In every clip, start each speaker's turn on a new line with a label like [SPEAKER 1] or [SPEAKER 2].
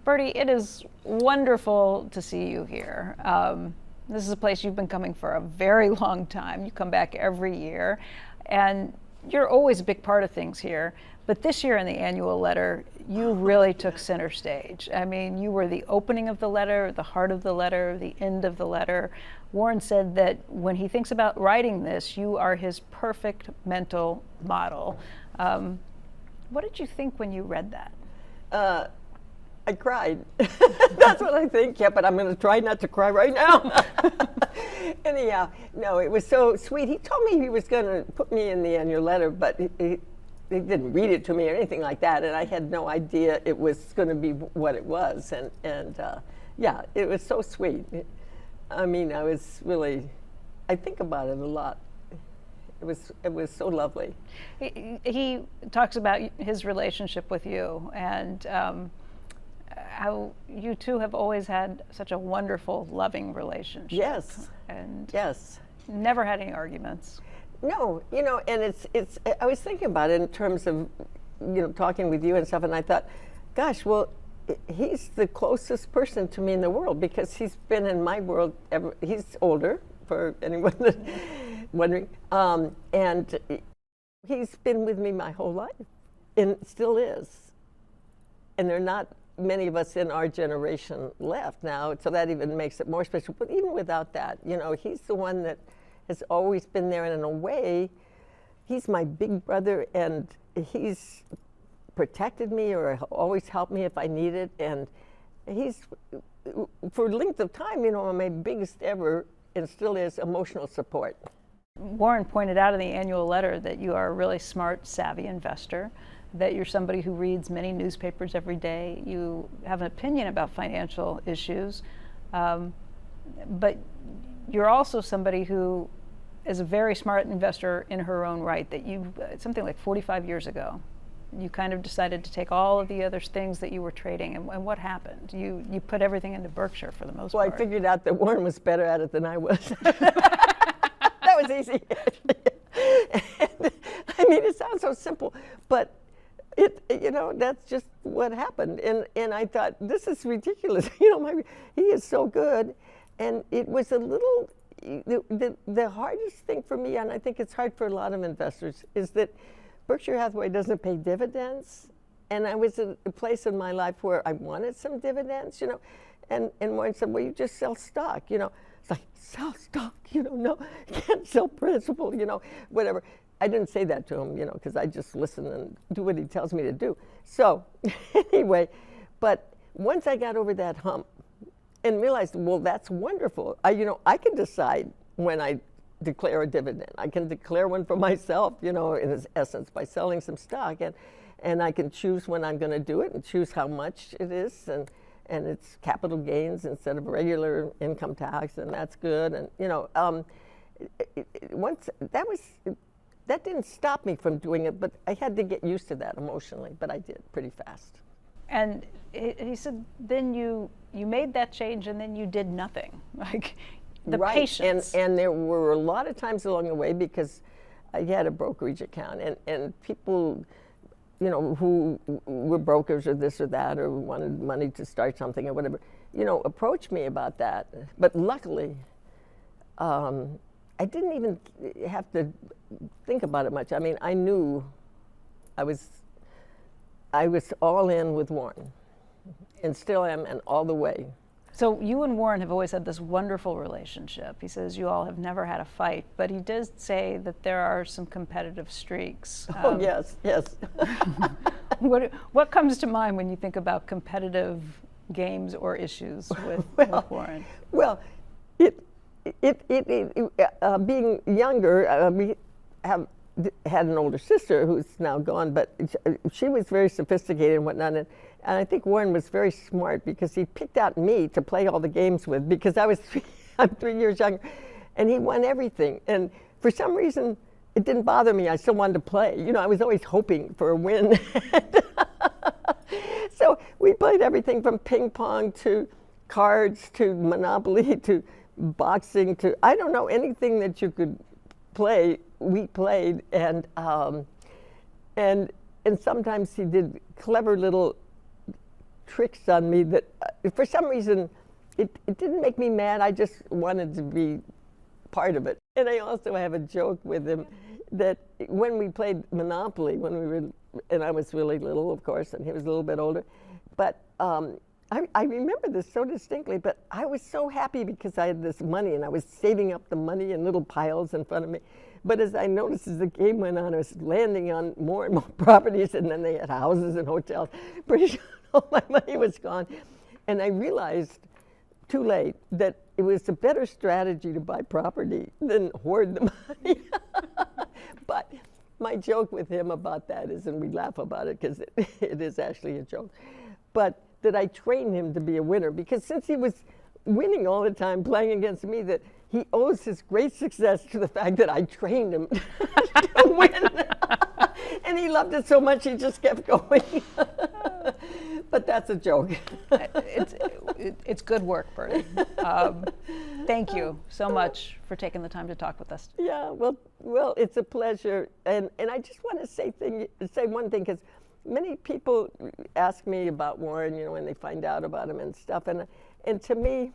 [SPEAKER 1] Bertie, it is wonderful to see you here. This is a place you've been coming for a very long time. You come back every year, and you're always a big part of things here. But this year in the annual letter, you really took center stage. I mean, you were the opening of the letter, the heart of the letter, the end of the letter. Warren said that when he thinks about writing this, you are his perfect mental model. What did you think when you read that?
[SPEAKER 2] I cried. That's what I think. Yeah, but I'm going to try not to cry right now. Anyhow, no, it was so sweet. He told me he was going to put me in the annual letter, but he didn't read it to me or anything like that, and I had no idea it was going to be what it was. And yeah, it was so sweet. I mean, I think about it a lot. It was so lovely.
[SPEAKER 1] He talks about his relationship with you, and how you two have always had such a wonderful, loving relationship.
[SPEAKER 2] Yes.
[SPEAKER 1] And
[SPEAKER 2] yes.
[SPEAKER 1] Never had any arguments.
[SPEAKER 2] No, you know, and it's. I was thinking about it in terms of, you know, talking with you and stuff, and I thought, gosh, well, he's the closest person to me in the world because he's been in my world ever. He's older, for anyone that's wondering, and he's been with me my whole life, and still is. And there are not many of us in our generation left now, so that even makes it more special. But even without that, you know, he's the one that has always been there, and in a way, he's my big brother, and he's protected me or always helped me if I need it, and he's, for length of time, you know, my biggest ever, and still is, emotional support.
[SPEAKER 1] Warren pointed out in the annual letter that you are a really smart, savvy investor, that you're somebody who reads many newspapers every day. You have an opinion about financial issues, but you're also somebody who is a very smart investor in her own right, that you, something like 45 years ago, you kind of decided to take all of the other things that you were trading, and what happened? You put everything into Berkshire for the most part.
[SPEAKER 2] Well, I figured out that Warren was better at it than I was. That was easy. And, I mean, it sounds so simple, but you know, that's just what happened. And I thought, this is ridiculous. You know, he is so good. And it was a little, the hardest thing for me, and I think it's hard for a lot of investors, is that Berkshire Hathaway doesn't pay dividends. And I was at a place in my life where I wanted some dividends, you know. And Warren said, well, you just sell stock, you know. It's like, sell stock, you know, no, you can't sell principal, you know, whatever. I didn't say that to him, you know, because I just listen and do what he tells me to do. So anyway, but once I got over that hump and realized, well, that's wonderful. You know, I can decide when I declare a dividend. I can declare one for myself, you know, in essence, by selling some stock. And I can choose when I'm going to do it and choose how much it is. And it's capital gains instead of regular income tax, and that's good. And, you know, once that didn't stop me from doing it, but I had to get used to that emotionally, but I did pretty fast.
[SPEAKER 1] And he said, then you made that change, and then you did nothing. Like, the
[SPEAKER 2] right.
[SPEAKER 1] patience.
[SPEAKER 2] And there were a lot of times along the way, because I had a brokerage account, and people, you know, who were brokers or this or that, or wanted money to start something or whatever, you know, approached me about that. But luckily, I didn't even have to think about it much. I mean, I knew I was all in with Warren, and still am, and all the way.
[SPEAKER 1] So you and Warren have always had this wonderful relationship. He says you all have never had a fight, but he does say that there are some competitive streaks.
[SPEAKER 2] Oh, yes, yes.
[SPEAKER 1] What comes to mind when you think about competitive games or issues with Warren?
[SPEAKER 2] Well, being younger, we have had an older sister who's now gone, but she was very sophisticated and whatnot. And I think Warren was very smart because he picked out me to play all the games with, because I'm 3 years younger, and he won everything. And for some reason, it didn't bother me. I still wanted to play. You know, I was always hoping for a win. So we played everything from ping pong to cards to Monopoly to boxing to, I don't know, anything that you could play, we played. And sometimes he did clever little tricks on me that, for some reason, it didn't make me mad. I just wanted to be part of it. And I also have a joke with him that when we played Monopoly, when we were, and I was really little, of course, and he was a little bit older, but I remember this so distinctly, but I was so happy because I had this money, and I was saving up the money in little piles in front of me. But as I noticed as the game went on, I was landing on more and more properties, and then they had houses and hotels. Pretty soon all my money was gone. And I realized too late that it was a better strategy to buy property than hoard the money. But my joke with him about that is, and we laugh about it because it is actually a joke, but that I trained him to be a winner, because since he was winning all the time, playing against me, that he owes his great success to the fact that I trained him to win. And he loved it so much he just kept going. But that's a joke.
[SPEAKER 1] It's good work, Bertie. Thank you so much for taking the time to talk with us.
[SPEAKER 2] Yeah, well, it's a pleasure. And I just want to say one thing, because many people ask me about Warren, you know, when they find out about him and stuff. And to me,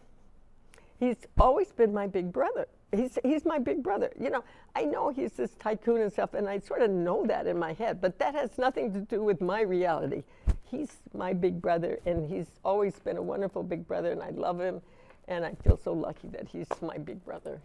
[SPEAKER 2] he's always been my big brother. He's my big brother. You know, I know he's this tycoon and stuff, and I sort of know that in my head, but that has nothing to do with my reality. He's my big brother, and he's always been a wonderful big brother, and I love him, and I feel so lucky that he's my big brother.